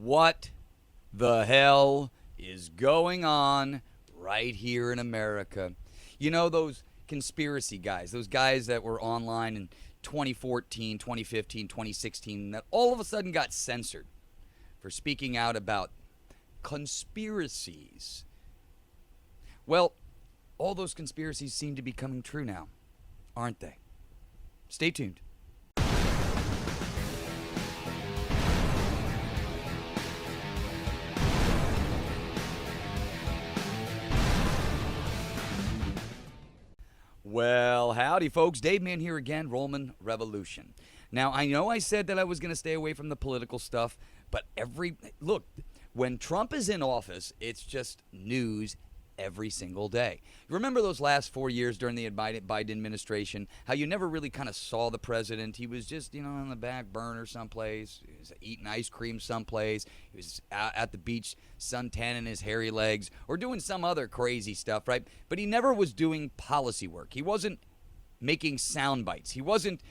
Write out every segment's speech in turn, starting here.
what the hell is going on right here in America. You know those conspiracy guys, those guys that were online in 2014, 2015, 2016, that all of a sudden got censored for speaking out about conspiracies. Well, all those conspiracies seem to be coming true now, aren't they? Stay tuned. Well, howdy, folks. Dave Mann here again, Rollman Revolution. Now, I know I said that I was going to stay away from the political stuff, but look, when Trump is in office, it's just news every single day. Remember those last 4 years during the Biden administration, how you never really kind of saw the president? He was just, on the back burner someplace. He was eating ice cream someplace. He was out at the beach suntanning his hairy legs or doing some other crazy stuff, right? But he never was doing policy work. He wasn't making sound bites. He wasn't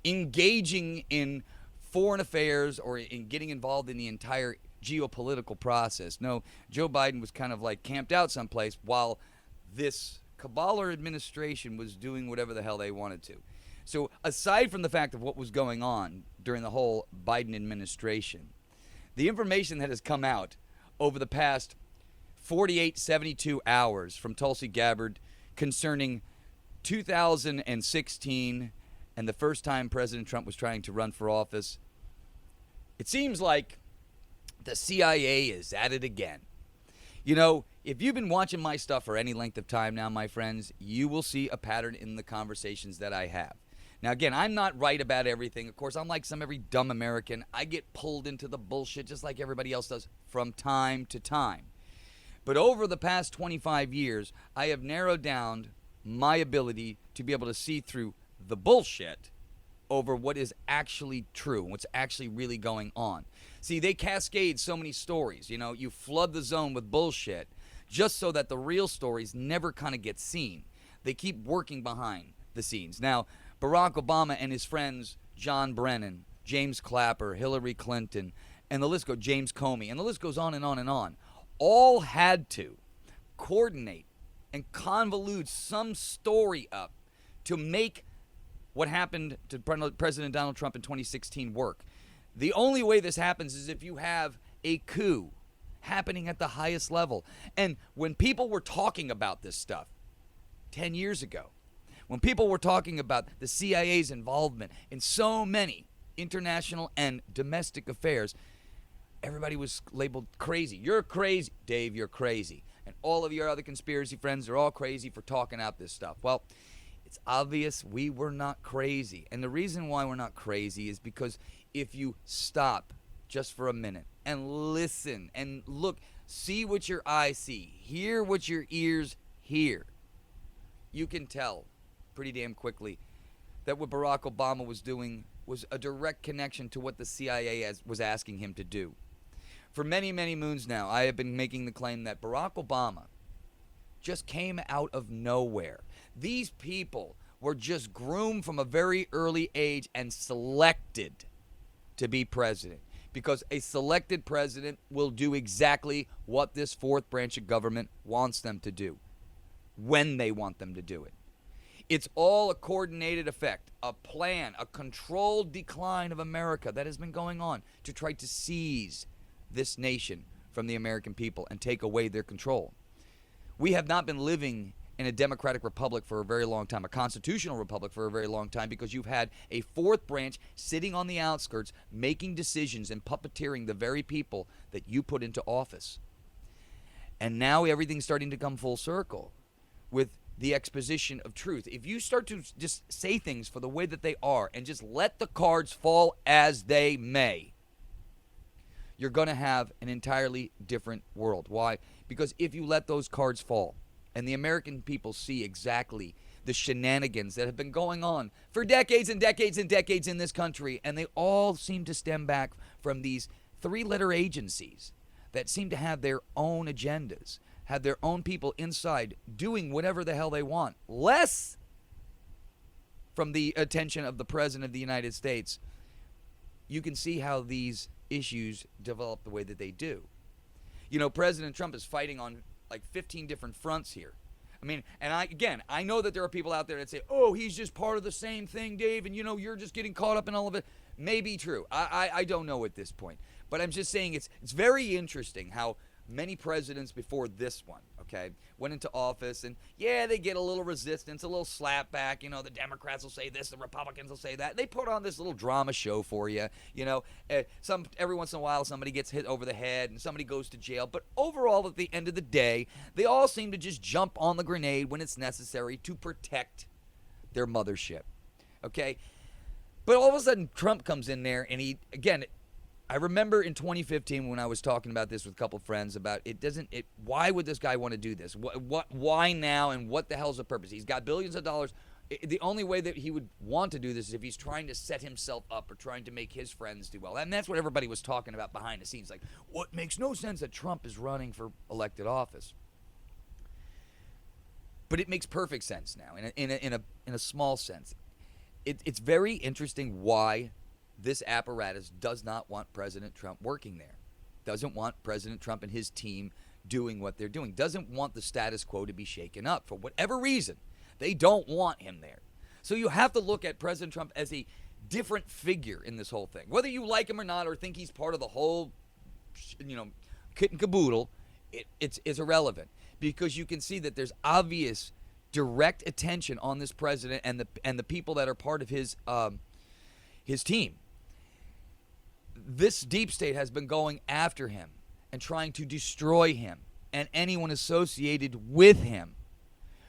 engaging in foreign affairs or in getting involved in the entire geopolitical process. No, Joe Biden was kind of like camped out someplace while this caballer administration was doing whatever the hell they wanted to. So aside from the fact of what was going on during the whole Biden administration, the information that has come out over the past 48, 72 hours from Tulsi Gabbard concerning 2016 and the first time President Trump was trying to run for office, it seems like the CIA is at it again. If you've been watching my stuff for any length of time now, my friends, you will see a pattern in the conversations that I have. Now, again, I'm not right about everything. Of course, I'm like every dumb American. I get pulled into the bullshit just like everybody else does from time to time. But over the past 25 years, I have narrowed down my ability to be able to see through the bullshit over what is actually true, what's actually really going on. See, they cascade so many stories. You flood the zone with bullshit just so that the real stories never kind of get seen. They keep working behind the scenes. Now, Barack Obama and his friends John Brennan, James Clapper, Hillary Clinton, and the list goes, James Comey, and the list goes on and on and on, all had to coordinate and convolute some story up to make what happened to President Donald Trump in 2016 work. The only way this happens is if you have a coup happening at the highest level. And when people were talking about this stuff 10 years ago, when people were talking about the CIA's involvement in so many international and domestic affairs, everybody was labeled crazy. You're crazy. Dave, you're crazy. And all of your other conspiracy friends are all crazy for talking out this stuff. Well, it's obvious we were not crazy. And the reason why we're not crazy is because if you stop just for a minute and listen and look, see what your eyes see, hear what your ears hear, you can tell pretty damn quickly that what Barack Obama was doing was a direct connection to what the CIA was asking him to do. For many, many moons now, I have been making the claim that Barack Obama just came out of nowhere. These people were just groomed from a very early age and selected to be president, because a selected president will do exactly what this fourth branch of government wants them to do, when they want them to do it. It's all a coordinated effect, a plan, a controlled decline of America that has been going on to try to seize this nation from the American people and take away their control. We have not been living in a democratic republic for a very long time, a constitutional republic for a very long time, because you've had a fourth branch sitting on the outskirts making decisions and puppeteering the very people that you put into office. And now everything's starting to come full circle with the exposition of truth. If you start to just say things for the way that they are and just let the cards fall as they may, you're going to have an entirely different world. Why? Because if you let those cards fall and the American people see exactly the shenanigans that have been going on for decades and decades and decades in this country, and they all seem to stem back from these three-letter agencies that seem to have their own agendas, have their own people inside doing whatever the hell they want, less from the attention of the President of the United States, you can see how these issues develop the way that they do. You know, President Trump is fighting on like 15 different fronts here. I mean, and I know that there are people out there that say, oh, he's just part of the same thing, Dave, and you know, you're just getting caught up in all of it. Maybe true. I don't know at this point. But I'm just saying it's very interesting how many presidents before this one, okay, went into office, and yeah, they get a little resistance, a little slap back. You know, the Democrats will say this, the Republicans will say that. They put on this little drama show for you. You know, every once in a while somebody gets hit over the head and somebody goes to jail. But overall, at the end of the day, they all seem to just jump on the grenade when it's necessary to protect their mothership. Okay? But all of a sudden, Trump comes in there, and he, again, I remember in 2015 when I was talking about this with a couple friends about why would this guy want to do this? Why now, and what the hell's the purpose? He's got billions of dollars. The only way that he would want to do this is if he's trying to set himself up or trying to make his friends do well. And that's what everybody was talking about behind the scenes. Like, what makes no sense that Trump is running for elected office. But it makes perfect sense now in a small sense. It's very interesting why this apparatus does not want President Trump working there, doesn't want President Trump and his team doing what they're doing, doesn't want the status quo to be shaken up for whatever reason. They don't want him there. So you have to look at President Trump as a different figure in this whole thing. Whether you like him or not, or think he's part of the whole, you know, kit and caboodle, it's irrelevant, because you can see that there's obvious direct attention on this president and the people that are part of his team. This deep state has been going after him and trying to destroy him and anyone associated with him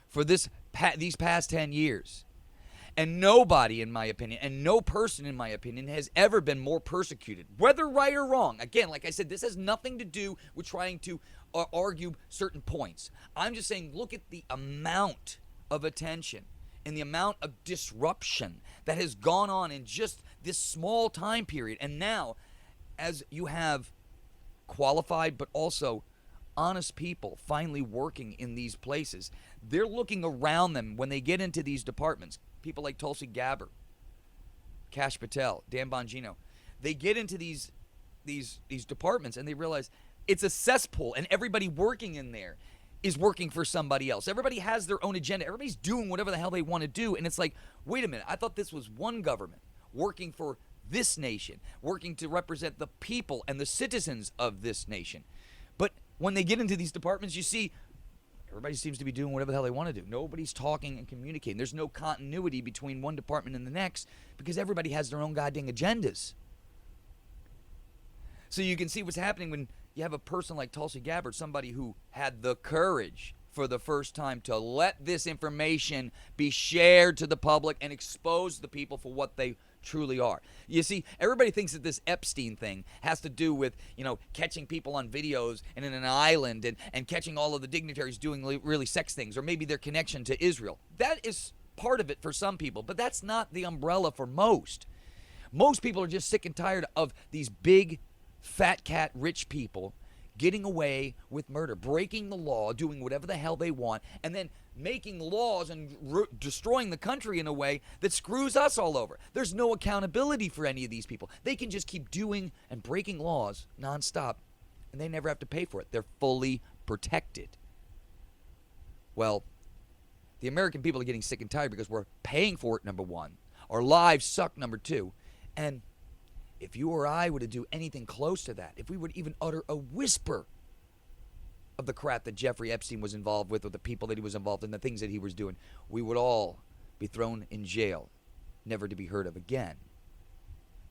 for these past 10 years. And nobody, in my opinion, and no person, in my opinion, has ever been more persecuted, whether right or wrong. Again, like I said, this has nothing to do with trying to argue certain points. I'm just saying, look at the amount of attention and the amount of disruption that has gone on in just this small time period. And now, as you have qualified but also honest people finally working in these places, they're looking around them when they get into these departments. People like Tulsi Gabbard, Kash Patel, Dan Bongino, they get into these departments and they realize it's a cesspool, and everybody working in there is working for somebody else. Everybody has their own agenda. Everybody's doing whatever the hell they want to do. And it's like, wait a minute, I thought this was one government working for this nation, working to represent the people and the citizens of this nation. But when they get into these departments, you see everybody seems to be doing whatever the hell they want to do. Nobody's talking and communicating. There's no continuity between one department and the next because everybody has their own goddamn agendas. So you can see what's happening when you have a person like Tulsi Gabbard, somebody who had the courage for the first time to let this information be shared to the public and expose the people for what they truly are. You see, everybody thinks that this Epstein thing has to do with, you know, catching people on videos and in an island and catching all of the dignitaries doing really sex things, or maybe their connection to Israel. That is part of it for some people, but that's not the umbrella for most. Most people are just sick and tired of these big, fat cat rich people getting away with murder, breaking the law, doing whatever the hell they want, and then making laws and destroying the country in a way that screws us all over. There's no accountability for any of these people. They can just keep doing and breaking laws nonstop, and they never have to pay for it. They're fully protected. Well, the American people are getting sick and tired because we're paying for it, number one. Our lives suck, number two. And if you or I were to do anything close to that, if we would even utter a whisper of the crap that Jeffrey Epstein was involved with, or the people that he was involved in, the things that he was doing, we would all be thrown in jail, never to be heard of again.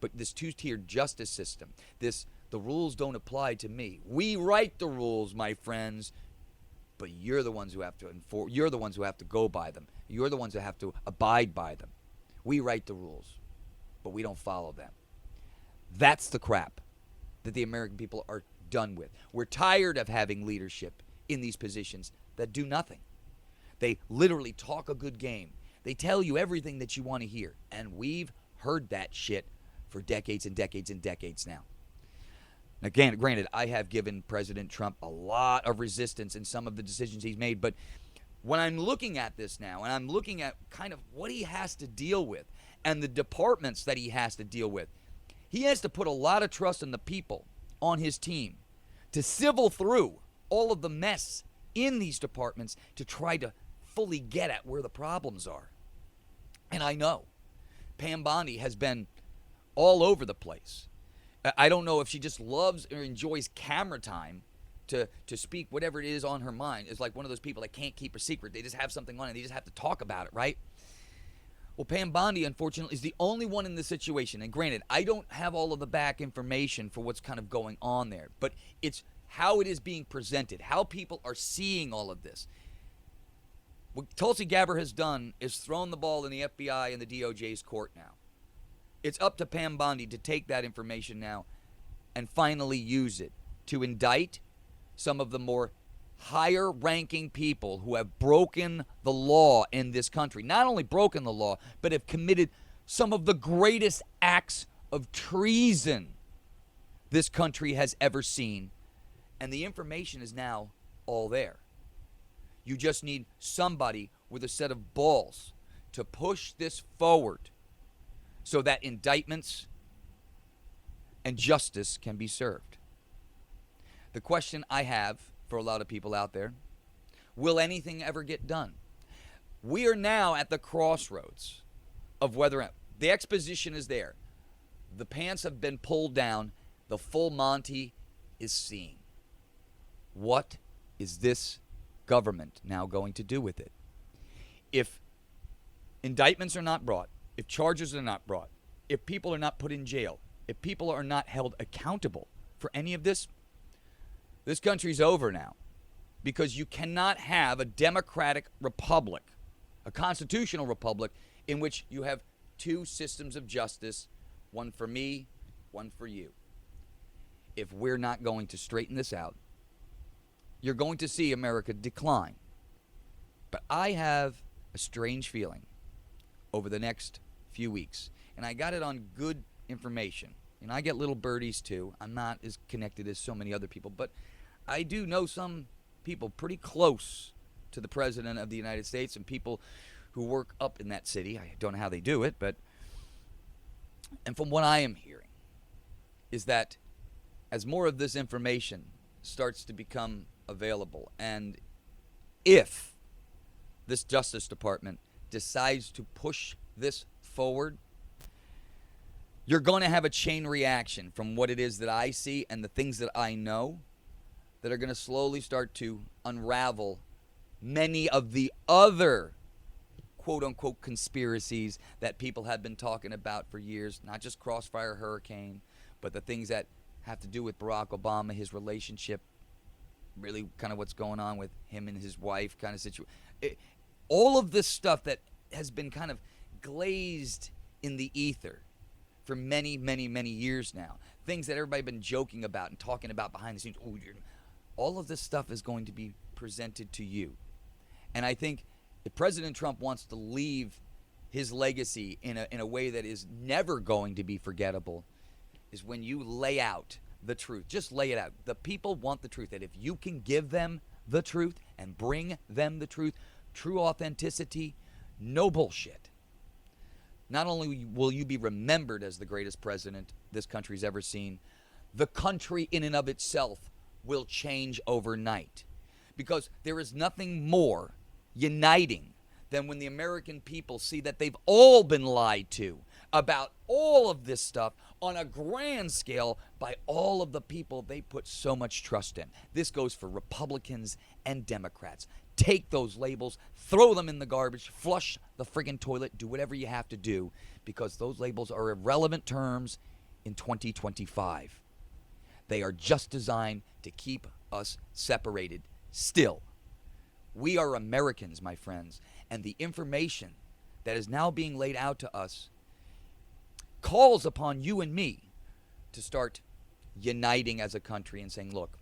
But this two-tiered justice system, the rules don't apply to me. We write the rules, my friends, but you're the ones who have to enforce. You're the ones who have to go by them. You're the ones who have to abide by them. We write the rules, but we don't follow them. That's the crap that the American people are done with. We're tired of having leadership in these positions that do nothing. They literally talk a good game. They tell you everything that you want to hear. And we've heard that shit for decades and decades and decades now. Now, granted, I have given President Trump a lot of resistance in some of the decisions he's made. But when I'm looking at this now, and I'm looking at kind of what he has to deal with and the departments that he has to deal with, He has to put a lot of trust in the people on his team to sieve through all of the mess in these departments to try to fully get at where the problems are. And I know Pam Bondi has been all over the place. I don't know if she just loves or enjoys camera time to speak whatever it is on her mind. It's like one of those people that can't keep a secret. They just have something on and they just have to talk about it, right? Well, Pam Bondi, unfortunately, is the only one in this situation. And granted, I don't have all of the back information for what's kind of going on there. But it's how it is being presented, how people are seeing all of this. What Tulsi Gabbard has done is thrown the ball in the FBI and the DOJ's court now. It's up to Pam Bondi to take that information now and finally use it to indict some of the more higher-ranking people who have broken the law in this country. Not only broken the law, but have committed some of the greatest acts of treason this country has ever seen. And the information is now all there. You just need somebody with a set of balls to push this forward so that indictments and justice can be served. The question I have for a lot of people out there, will anything ever get done? We are now at the crossroads of whether the exposition is there. The pants have been pulled down. The full Monty is seen. What is this government now going to do with it? If indictments are not brought, if charges are not brought, if people are not put in jail, if people are not held accountable for any of this, this country's over now. Because you cannot have a democratic republic, a constitutional republic, in which you have two systems of justice, one for me, one for you. If we're not going to straighten this out, you're going to see America decline. But I have a strange feeling over the next few weeks, and I got it on good information. And I get little birdies too. I'm not as connected as so many other people, but I do know some people pretty close to the President of the United States and people who work up in that city. I don't know how they do it, and from what I am hearing is that as more of this information starts to become available, and if this Justice Department decides to push this forward, you're going to have a chain reaction from what it is that I see and the things that I know that are going to slowly start to unravel many of the other quote-unquote conspiracies that people have been talking about for years, not just Crossfire Hurricane, but the things that have to do with Barack Obama, his relationship, really kind of what's going on with him and his wife kind of situation. All of this stuff that has been kind of glazed in the ether for many, many, many years now. Things that everybody's been joking about and talking about behind the scenes. All of this stuff is going to be presented to you. And I think if President Trump wants to leave his legacy in a way that is never going to be forgettable, is when you lay out the truth. Just lay it out. The people want the truth. And if you can give them the truth and bring them the truth, true authenticity, no bullshit, not only will you be remembered as the greatest president this country's ever seen, the country in and of itself will change overnight. Because there is nothing more uniting than when the American people see that they've all been lied to about all of this stuff on a grand scale by all of the people they put so much trust in. This goes for Republicans and Democrats. Take those labels, throw them in the garbage, flush the friggin' toilet, do whatever you have to do, because those labels are irrelevant terms in 2025. They are just designed to keep us separated. Still, we are Americans, my friends, and the information that is now being laid out to us calls upon you and me to start uniting as a country and saying, look,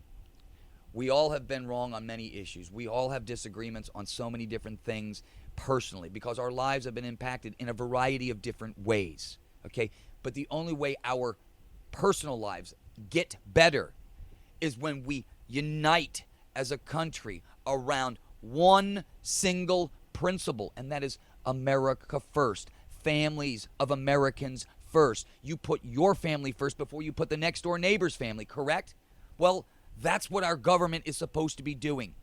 we all have been wrong on many issues. We all have disagreements on so many different things personally because our lives have been impacted in a variety of different ways, okay? But the only way our personal lives get better is when we unite as a country around one single principle, and that is America first. Families of Americans first. You put your family first before you put the next door neighbor's family, correct? Well, that's what our government is supposed to be doing.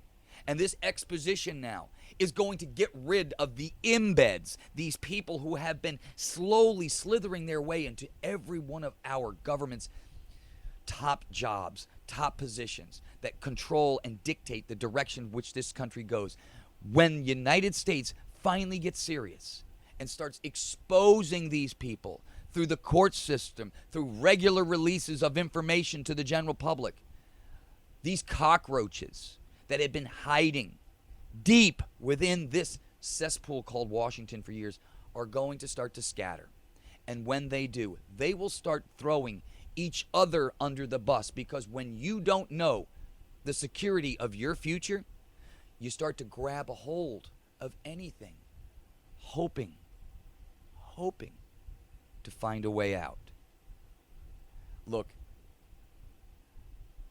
And this exposition now is going to get rid of the embeds, these people who have been slowly slithering their way into every one of our government's top jobs, top positions that control and dictate the direction in which this country goes. When the United States finally gets serious and starts exposing these people through the court system, through regular releases of information to the general public, these cockroaches that have been hiding deep within this cesspool called Washington for years are going to start to scatter. And when they do, they will start throwing each other under the bus, because when you don't know the security of your future, you start to grab a hold of anything, hoping to find a way out. Look,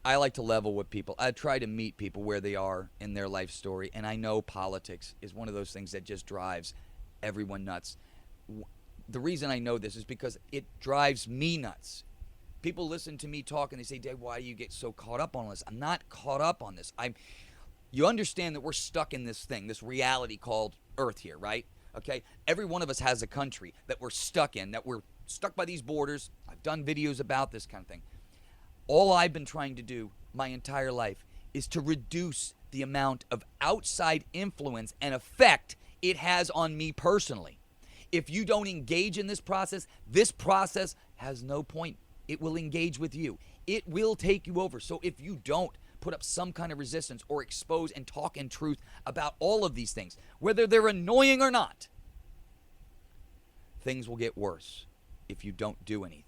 I like to level with people. I try to meet people where they are in their life story, and I know politics is one of those things that just drives everyone nuts. The reason I know this is because it drives me nuts. People listen to me talk and they say, Dave, why do you get so caught up on this? I'm not caught up on this. You understand that we're stuck in this thing, this reality called Earth here, right? Okay? Every one of us has a country that we're stuck in, that we're stuck by these borders. I've done videos about this kind of thing. All I've been trying to do my entire life is to reduce the amount of outside influence and effect it has on me personally. If you don't engage in this process has no point. It will engage with you. It will take you over. So if you don't put up some kind of resistance or expose and talk in truth about all of these things, whether they're annoying or not, things will get worse if you don't do anything.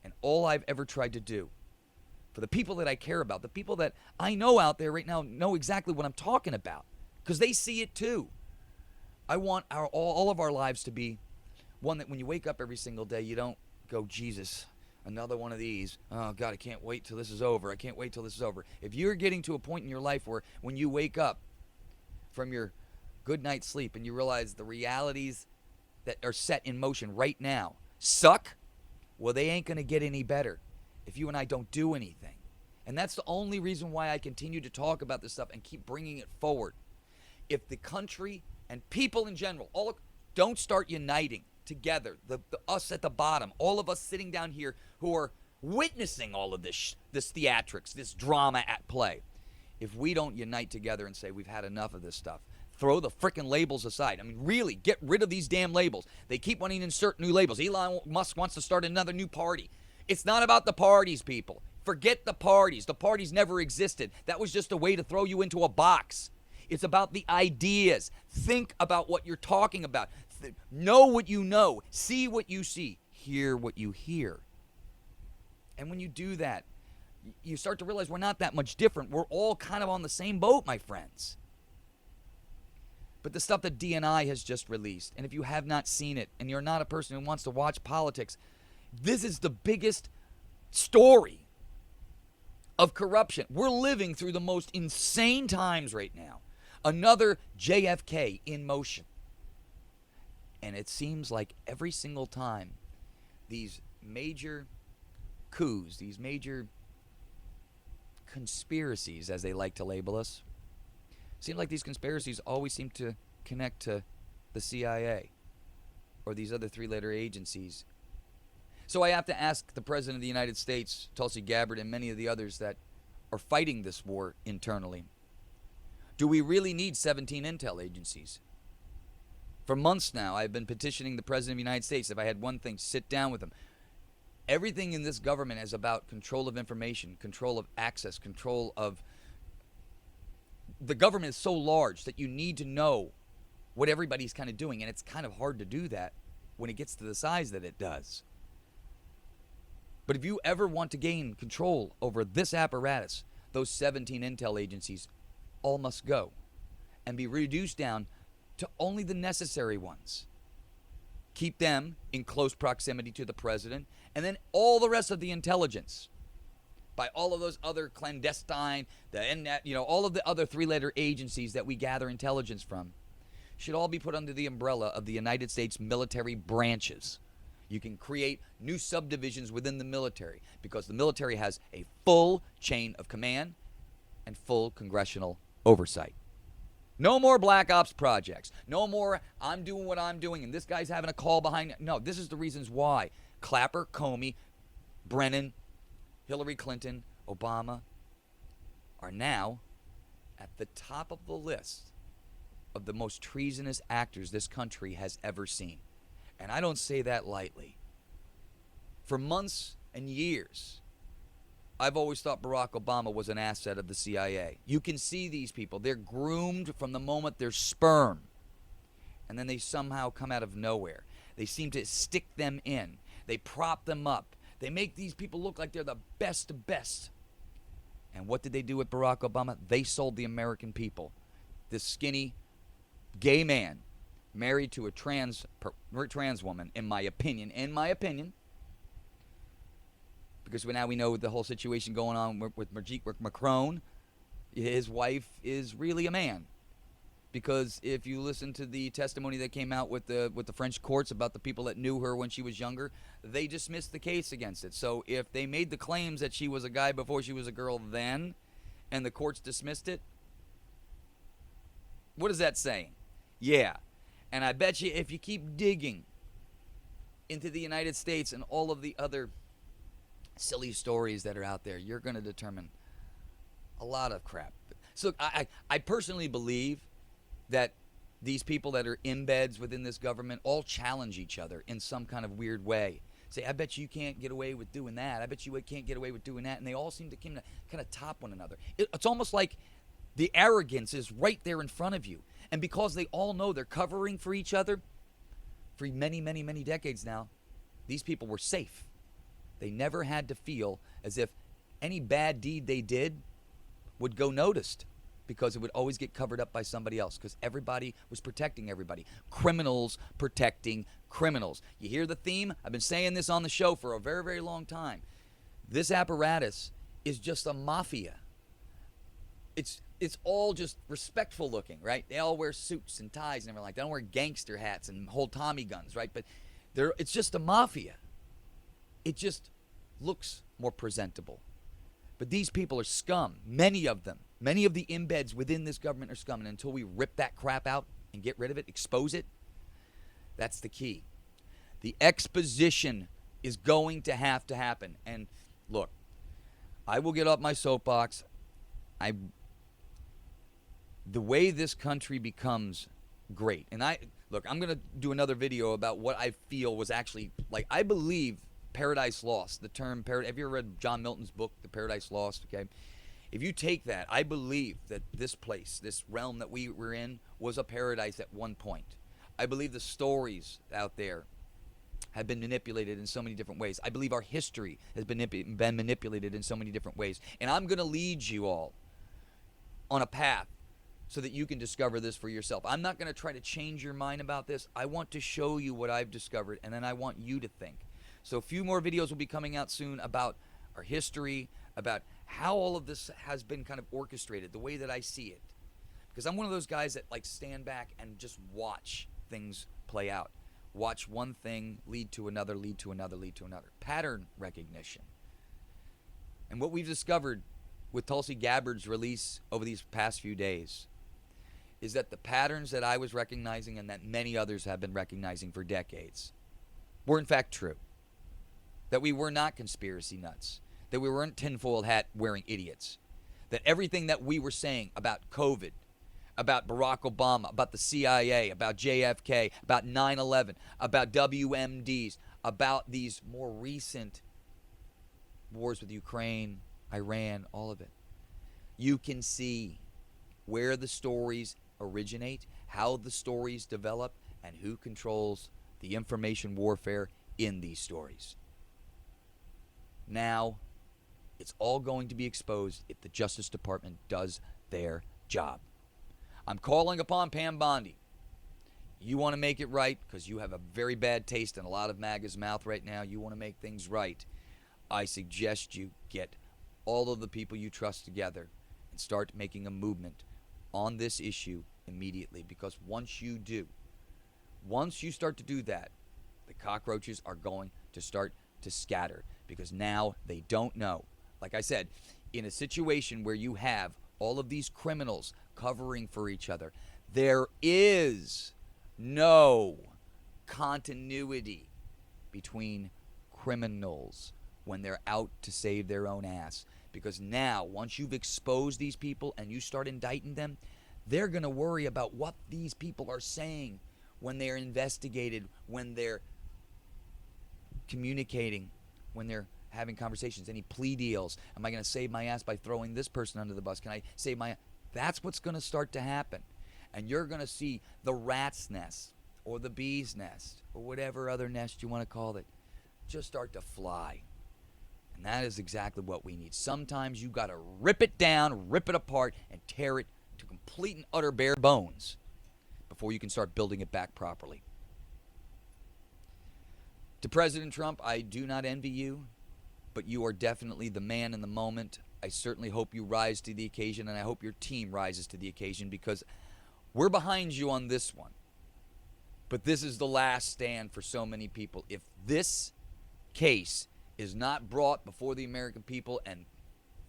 And all I've ever tried to do for the people that I care about, the people that I know out there right now know exactly what I'm talking about, because they see it too. I want all of our lives to be one that when you wake up every single day, you don't go, Jesus, another one of these. Oh, God, I can't wait till this is over. I can't wait till this is over. If you're getting to a point in your life where when you wake up from your good night's sleep and you realize the realities that are set in motion right now suck, well, they ain't going to get any better if you and I don't do anything. And that's the only reason why I continue to talk about this stuff and keep bringing it forward. If the country and people in general all don't start uniting together, the us at the bottom, all of us sitting down here who are witnessing all of this theatrics, this drama at play, if we don't unite together and say we've had enough of this stuff, throw the frickin' labels aside. I mean, really, get rid of these damn labels. They keep wanting to insert new labels. Elon Musk wants to start another new party. It's not about the parties, people. Forget the parties. The parties never existed. That was just a way to throw you into a box. It's about the ideas. Think about what you're talking about. Know what you know. See what you see. Hear what you hear. And when you do that, you start to realize we're not that much different. We're all kind of on the same boat, my friends. But the stuff that DNI has just released, and if you have not seen it, and you're not a person who wants to watch politics, this is the biggest story of corruption. We're living through the most insane times right now. Another JFK in motion. And it seems like every single time these major coups, these major conspiracies, as they like to label us, seem like these conspiracies always seem to connect to the CIA or these other three-letter agencies. So I have to ask the President of the United States, Tulsi Gabbard, and many of the others that are fighting this war internally, do we really need 17 intel agencies? For months now, I've been petitioning the President of the United States, if I had one thing, sit down with him. Everything in this government is about control of information, control of access, control of... The government is so large that you need to know what everybody's kind of doing, and it's kind of hard to do that when it gets to the size that it does. But if you ever want to gain control over this apparatus, those 17 intel agencies all must go and be reduced down to only the necessary ones. Keep them in close proximity to the president, and then all the rest of the intelligence by all of those other clandestine, all of the other three-letter agencies that we gather intelligence from should all be put under the umbrella of the United States military branches. You can create new subdivisions within the military because the military has a full chain of command and full congressional oversight. No more black ops projects. No more I'm doing what I'm doing and this guy's having a call behind it. No, this is the reasons why Clapper, Comey, Brennan, Hillary Clinton, Obama are now at the top of the list of the most treasonous actors this country has ever seen. And I don't say that lightly. For months and years, I've always thought Barack Obama was an asset of the CIA. You can see these people. They're groomed from the moment they're sperm. And then they somehow come out of nowhere. They seem to stick them in. They prop them up. They make these people look like they're the best of best. And what did they do with Barack Obama? They sold the American people. This skinny, gay man married to a trans woman, in my opinion, because now we know the whole situation going on with Macron. His wife is really a man, because if you listen to the testimony that came out with the French courts about the people that knew her when she was younger, they dismissed the case against it. So if they made the claims that she was a guy before she was a girl then, and the courts dismissed it, what is that saying? Yeah. And I bet you if you keep digging into the United States and all of the other silly stories that are out there, you're going to determine a lot of crap. So I personally believe that these people that are embeds within this government all challenge each other in some kind of weird way. Say, I bet you can't get away with doing that. I bet you can't get away with doing that. And they all seem to kind of top one another. It's almost like the arrogance is right there in front of you. And because they all know they're covering for each other for many, many, many decades now, these people were safe. They never had to feel as if any bad deed they did would go noticed, because it would always get covered up by somebody else, because everybody was protecting everybody. Criminals protecting criminals. You hear the theme? I've been saying this on the show for a very, very long time. This apparatus is just a mafia. It's all just respectful looking, right? They all wear suits and ties and everything like that. They don't wear gangster hats and hold Tommy guns, right? But it's just a mafia. It just looks more presentable. But these people are scum. Many of them. Many of the embeds within this government are scum. And until we rip that crap out and get rid of it, expose it, that's the key. The exposition is going to have to happen. And look, I will get off my soapbox. The way this country becomes great, and I'm going to do another video about what I feel was actually, like, I believe Paradise Lost, the term paradise. Have you ever read John Milton's book, The Paradise Lost? Okay. If you take that, I believe that this place, this realm that we were in, was a paradise at one point. I believe the stories out there have been manipulated in so many different ways. I believe our history has been manipulated in so many different ways. And I'm going to lead you all on a path so that you can discover this for yourself. I'm not going to try to change your mind about this. I want to show you what I've discovered, and then I want you to think. So a few more videos will be coming out soon about our history, about how all of this has been kind of orchestrated, the way that I see it. Because I'm one of those guys that like stand back and just watch things play out. Watch one thing lead to another, lead to another, lead to another. Pattern recognition. And what we've discovered with Tulsi Gabbard's release over these past few days is that the patterns that I was recognizing and that many others have been recognizing for decades were in fact true. That we were not conspiracy nuts. That we weren't tinfoil hat wearing idiots. That everything that we were saying about COVID, about Barack Obama, about the CIA, about JFK, about 9/11, about WMDs, about these more recent wars with Ukraine, Iran, all of it. You can see where the stories originate, how the stories develop, and who controls the information warfare in these stories. Now, it's all going to be exposed if the Justice Department does their job. I'm calling upon Pam Bondi. You want to make it right because you have a very bad taste in a lot of MAGA's mouth right now. You want to make things right. I suggest you get all of the people you trust together and start making a movement on this issue immediately, because once you start to do that, The cockroaches are going to start to scatter because now they don't know. Like I said, in a situation where you have all of these criminals covering for each other, there is no continuity between criminals when they're out to save their own ass. Because now, once you've exposed these people and you start indicting them, they're going to worry about what these people are saying when they're investigated, when they're communicating, when they're having conversations, any plea deals. Am I going to save my ass by throwing this person under the bus? Can I save my... That's what's going to start to happen. And you're going to see the rat's nest or the bee's nest or whatever other nest you want to call it just start to fly. And that is exactly what we need. Sometimes you got to rip it down, rip it apart, and tear it to complete and utter bare bones before you can start building it back properly. To President Trump, I do not envy you, but you are definitely the man in the moment. I certainly hope you rise to the occasion, and I hope your team rises to the occasion, because we're behind you on this one. But this is the last stand for so many people. If this case is not brought before the American people and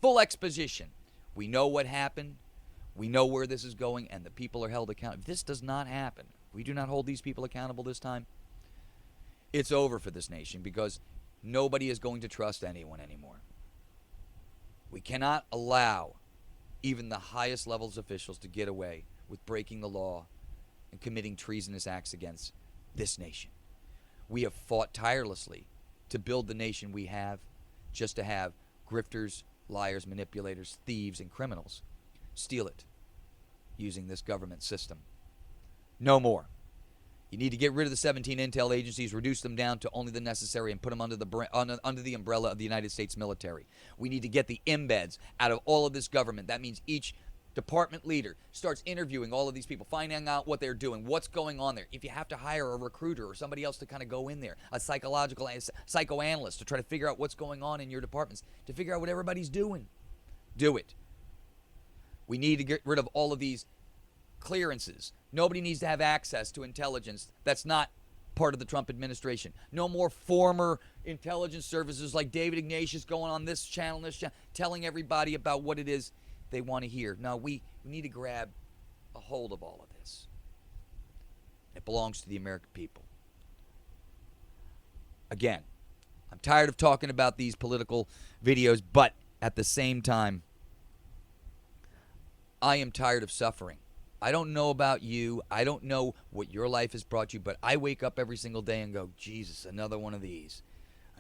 full exposition, we know what happened, we know where this is going, and the people are held accountable. If this does not happen, we do not hold these people accountable this time, it's over for this nation, because nobody is going to trust anyone anymore. We cannot allow even the highest levels of officials to get away with breaking the law and committing treasonous acts against this nation. We have fought tirelessly to build the nation we have, just to have grifters, liars, manipulators, thieves, and criminals steal it using this government system. No more. You need to get rid of the 17 intel agencies, reduce them down to only the necessary, and put them under the umbrella of the United States military. We need to get the embeds out of all of this government. That means each department leader starts interviewing all of these people, finding out what they're doing, what's going on there. If you have to hire a recruiter or somebody else to kind of go in there, a psychoanalyst to try to figure out what's going on in your departments, to figure out what everybody's doing, do it. We need to get rid of all of these clearances. Nobody needs to have access to intelligence that's not part of the Trump administration. No more former intelligence services like David Ignatius going on this channel, telling everybody about what it is they want to hear. No, we need to grab a hold of all of this. It belongs to the American people. Again, I'm tired of talking about these political videos, but at the same time, I am tired of suffering. I don't know about you. I don't know what your life has brought you, but I wake up every single day and go, Jesus, another one of these,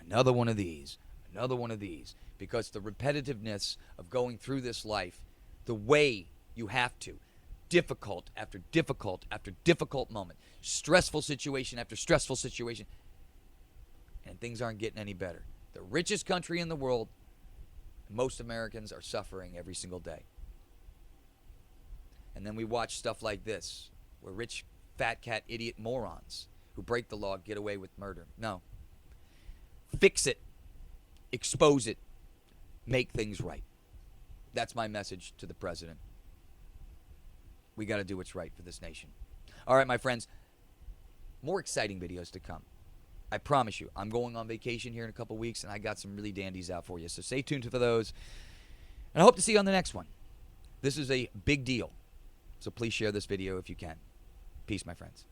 another one of these, another one of these. Because the repetitiveness of going through this life, the way you have to, difficult after difficult after difficult moment, stressful situation after stressful situation, and things aren't getting any better. The richest country in the world, most Americans are suffering every single day. And then we watch stuff like this, where rich, fat cat, idiot morons who break the law get away with murder. No. Fix it. Expose it. Make things right. That's my message to the president. We got to do what's right for this nation. All right, my friends. More exciting videos to come. I promise you, I'm going on vacation here in a couple weeks, and I got some really dandies out for you. So stay tuned for those. And I hope to see you on the next one. This is a big deal. So please share this video if you can. Peace, my friends.